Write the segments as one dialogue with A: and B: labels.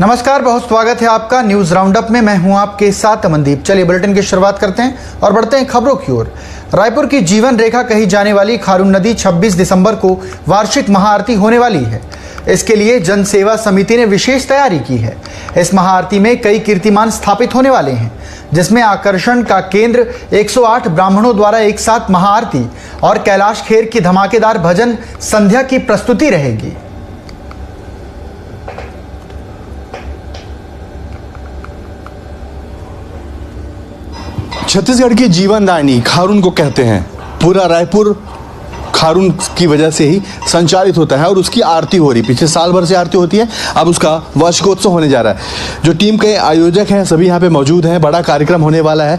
A: नमस्कार, बहुत स्वागत है आपका न्यूज राउंडअप में। मैं हूं आपके साथ अमनदीप। चलिए बुलेटिन की शुरुआत करते हैं और बढ़ते हैं खबरों की ओर। रायपुर की जीवन रेखा कही जाने वाली खारून नदी 26 दिसंबर को वार्षिक महाआरती होने वाली है। इसके लिए जन सेवा समिति ने विशेष तैयारी की है। इस महाआरती में कई कीर्तिमान स्थापित होने वाले हैं, जिसमें आकर्षण का केंद्र 108 ब्राह्मणों द्वारा एक साथ महाआरती और कैलाश खेर की धमाकेदार भजन संध्या की प्रस्तुति रहेगी।
B: छत्तीसगढ़ की जीवनदायिनी खारून को कहते हैं। पूरा रायपुर खारून की वजह से ही संचालित होता है और उसकी आरती हो रही। पिछले साल भर से आरती होती है, अब उसका वार्षिकोत्सव होने जा रहा है। जो टीम के आयोजक हैं सभी यहाँ पे मौजूद हैं। बड़ा कार्यक्रम होने वाला है।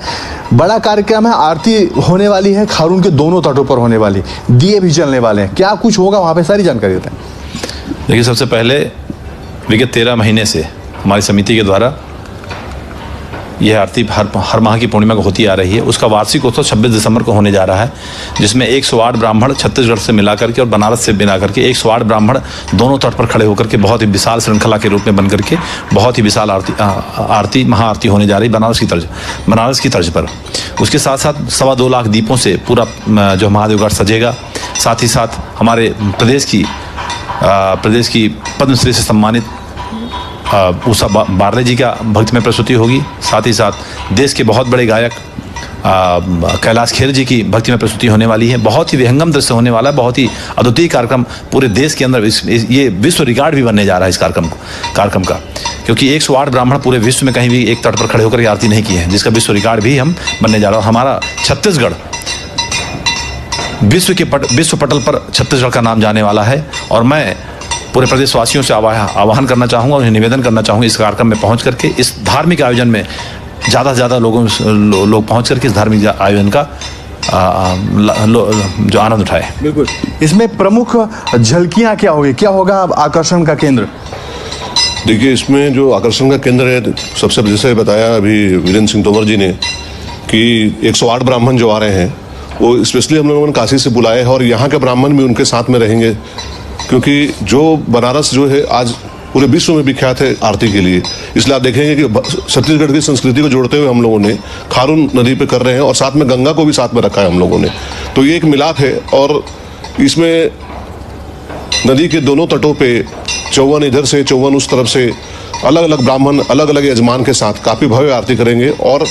B: बड़ा कार्यक्रम है, आरती होने वाली है खारून के दोनों तटों पर होने वाली। दिए भी जलने वाले हैं। क्या कुछ होगा वहाँ पे, सारी जानकारी देते हैं।
C: देखिए, सबसे पहले विगत 13 महीने से हमारी समिति के द्वारा यह आरती हर माह की पूर्णिमा को होती आ रही है। उसका वार्षिक उत्सव 26 दिसंबर को होने जा रहा है, जिसमें 108 ब्राह्मण छत्तीसगढ़ से मिला करके और बनारस से मिला करके 108 ब्राह्मण दोनों तट पर खड़े होकर के बहुत ही विशाल श्रृंखला के रूप में बन करके बहुत ही विशाल आरती महाआरती होने जा रही बनारस की तर्ज पर। उसके साथ साथ 2.25 लाख दीपों से पूरा जो महादेव घाट सजेगा। साथ ही साथ हमारे प्रदेश की पद्मश्री से सम्मानित उषा बारले जी का भक्तिमय प्रस्तुति होगी। साथ ही साथ देश के बहुत बड़े गायक कैलाश खेर जी की भक्तिमय प्रस्तुति होने वाली है। बहुत ही विहंगम दृश्य होने वाला है। बहुत ही अद्वितीय कार्यक्रम पूरे देश के अंदर ये विश्व रिकॉर्ड भी बनने जा रहा है इस कार्यक्रम का, क्योंकि 108 ब्राह्मण पूरे विश्व में कहीं भी एक तट पर खड़े होकर आरती नहीं की है, जिसका विश्व रिकॉर्ड भी हम बनने जा रहा है। हमारा छत्तीसगढ़ विश्व पटल पर छत्तीसगढ़ का नाम जाने वाला है। और मैं पूरे प्रदेशवासियों से आह्वान करना चाहूँगा और उन्हें निवेदन करना चाहूँगा, इस कार्यक्रम में पहुँच करके इस धार्मिक आयोजन में ज़्यादा से ज़्यादा लोग पहुँच करके इस धार्मिक आयोजन का जो आनंद उठाए।
B: बिल्कुल। इसमें प्रमुख झलकियाँ क्या होगी, क्या होगा आकर्षण का केंद्र?
D: देखिए, इसमें जो आकर्षण का केंद्र है, सबसे जैसे बताया अभी वीरेंद्र सिंह तोमर जी ने कि 108 ब्राह्मण जो आ रहे हैं वो स्पेशली हम लोगों ने काशी से बुलाए हैं और यहाँ के ब्राह्मण भी उनके साथ में रहेंगे, क्योंकि जो बनारस जो है आज पूरे विश्व में विख्यात है आरती के लिए। इसलिए आप देखेंगे कि छत्तीसगढ़ की संस्कृति को जोड़ते हुए हम लोगों ने खारून नदी पे कर रहे हैं और साथ में गंगा को भी साथ में रखा है हम लोगों ने। तो ये एक मिलाप है और इसमें नदी के दोनों तटों पे 54 इधर से 54 उस तरफ से अलग अलग ब्राह्मण अलग अलग यजमान के साथ काफ़ी भव्य आरती करेंगे। और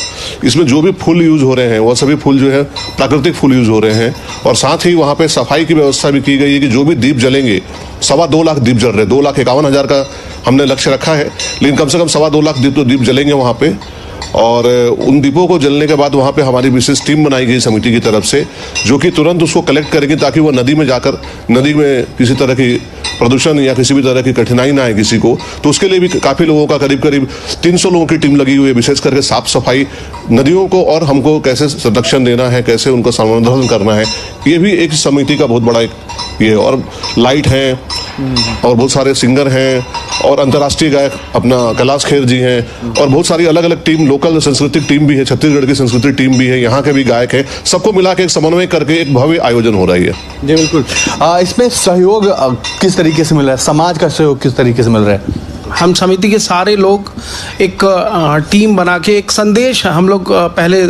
D: इसमें जो भी फूल यूज़ हो रहे हैं वो सभी फूल जो है प्राकृतिक फूल यूज़ हो रहे हैं। और साथ ही वहाँ पे सफाई की व्यवस्था भी की गई है कि जो भी दीप जलेंगे, 2.25 लाख दीप जल रहे हैं। 2,51,000 का हमने लक्ष्य रखा है, लेकिन कम से कम 2.25 लाख दीप जलेंगे वहाँ पे। और उन दीपों को जलने के बाद वहाँ पे हमारी विशेष टीम बनाई गई समिति की तरफ से, जो कि तुरंत उसको कलेक्ट करेगी ताकि वो नदी में जाकर नदी में किसी तरह की प्रदूषण या किसी भी तरह की कठिनाई ना आए किसी को। तो उसके लिए भी काफ़ी लोगों का करीब 300 लोगों की टीम लगी हुई है, विशेष करके साफ सफाई नदियों को और हमको कैसे संरक्षण देना है, कैसे उनका संवर्धन करना है, ये भी एक समिति का बहुत बड़ा एक ये। और लाइट हैं और बहुत सारे सिंगर हैं और अंतर्राष्ट्रीय गायक अपना कैलाश खेर जी हैं और बहुत सारी अलग अलग टीम, लोकल सांस्कृतिक टीम भी है, छत्तीसगढ़ की सांस्कृतिक टीम भी है, यहाँ के भी गायक हैं। सबको मिला के एक समन्वय करके एक भव्य आयोजन हो रही है।
B: जी बिल्कुल। इसमें सहयोग किस तरीके से मिल रहा है, समाज का सहयोग किस तरीके से मिल रहा है?
E: हम समिति के सारे लोग एक टीम बना के एक संदेश हम लोग पहले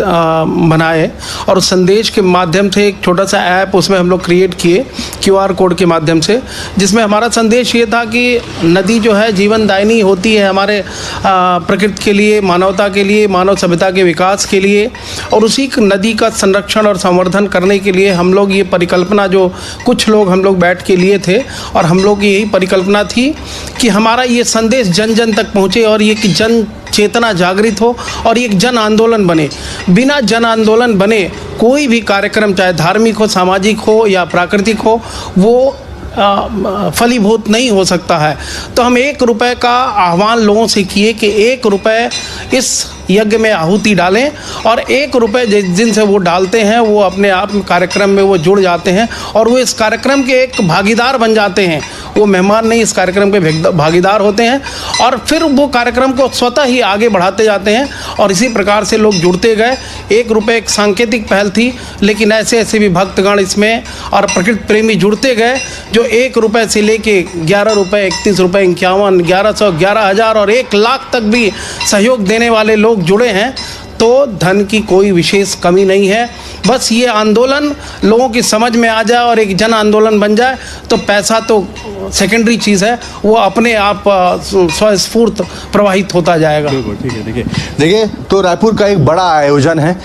E: बनाए और उस संदेश के माध्यम से एक छोटा सा ऐप उसमें हम लोग क्रिएट किए QR कोड के माध्यम से, जिसमें हमारा संदेश ये था कि नदी जो है जीवनदायिनी होती है हमारे प्रकृति के लिए, मानवता के लिए, मानव सभ्यता के विकास के लिए। और उसी नदी का संरक्षण और संवर्धन करने के लिए हम लोग ये परिकल्पना जो कुछ लोग हम लोग बैठ के लिए थे और हम लोग यही परिकल्पना थी कि हमारा ये संदेश जन जन तक पहुँचे और ये कि जन चेतना जागृत हो और ये एक जन आंदोलन बने। बिना जन आंदोलन बने कोई भी कार्यक्रम, चाहे धार्मिक हो, सामाजिक हो या प्राकृतिक हो, वो फलीभूत नहीं हो सकता है। तो हम 1 रुपये का आह्वान लोगों से किए कि 1 रुपये इस यज्ञ में आहुति डालें और 1 रुपये जिनसे वो डालते हैं वो अपने आप कार्यक्रम में वो जुड़ जाते हैं और वो इस कार्यक्रम के एक भागीदार बन जाते हैं। वो मेहमान नहीं, इस कार्यक्रम के भागीदार होते हैं और फिर वो कार्यक्रम को स्वतः ही आगे बढ़ाते जाते हैं और इसी प्रकार से लोग जुड़ते गए। 1 रुपये एक सांकेतिक पहल थी, लेकिन ऐसे ऐसे भी भक्तगण इसमें और प्रकृति प्रेमी जुड़ते गए, जो 1 रुपये से लेके 11 रुपये, 31 रुपये, 51, 1100, 11,000 और 1 लाख तक भी सहयोग देने वाले लोग जुड़े हैं। तो धन की कोई विशेष कमी नहीं है। बस ये आंदोलन लोगों की समझ में आ जाए और एक जन आंदोलन बन जाए तो पैसा तो सेकेंडरी चीज़ है, वो अपने आप स्वस्फूर्त प्रवाहित होता जाएगा।
B: ठीक है, देखिए तो रायपुर का एक बड़ा आयोजन है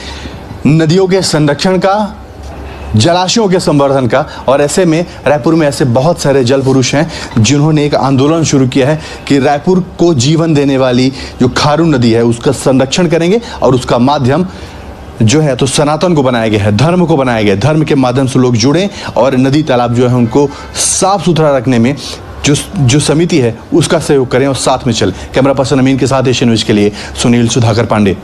B: नदियों के संरक्षण का, जलाशयों के संवर्धन का, और ऐसे में रायपुर में ऐसे बहुत सारे जल पुरुष हैं जिन्होंने एक आंदोलन शुरू किया है कि रायपुर को जीवन देने वाली जो खारून नदी है उसका संरक्षण करेंगे और उसका माध्यम जो है तो सनातन को बनाया गया है, धर्म को बनाया गया है। धर्म के माध्यम से लोग जुड़े और नदी तालाब जो है उनको साफ सुथरा रखने में जो समिति है उसका सहयोग करें और साथ में चलें। कैमरा पर्सन अमीन के साथ एशियन न्यूज़ के लिए सुनील सुधाकर पांडे।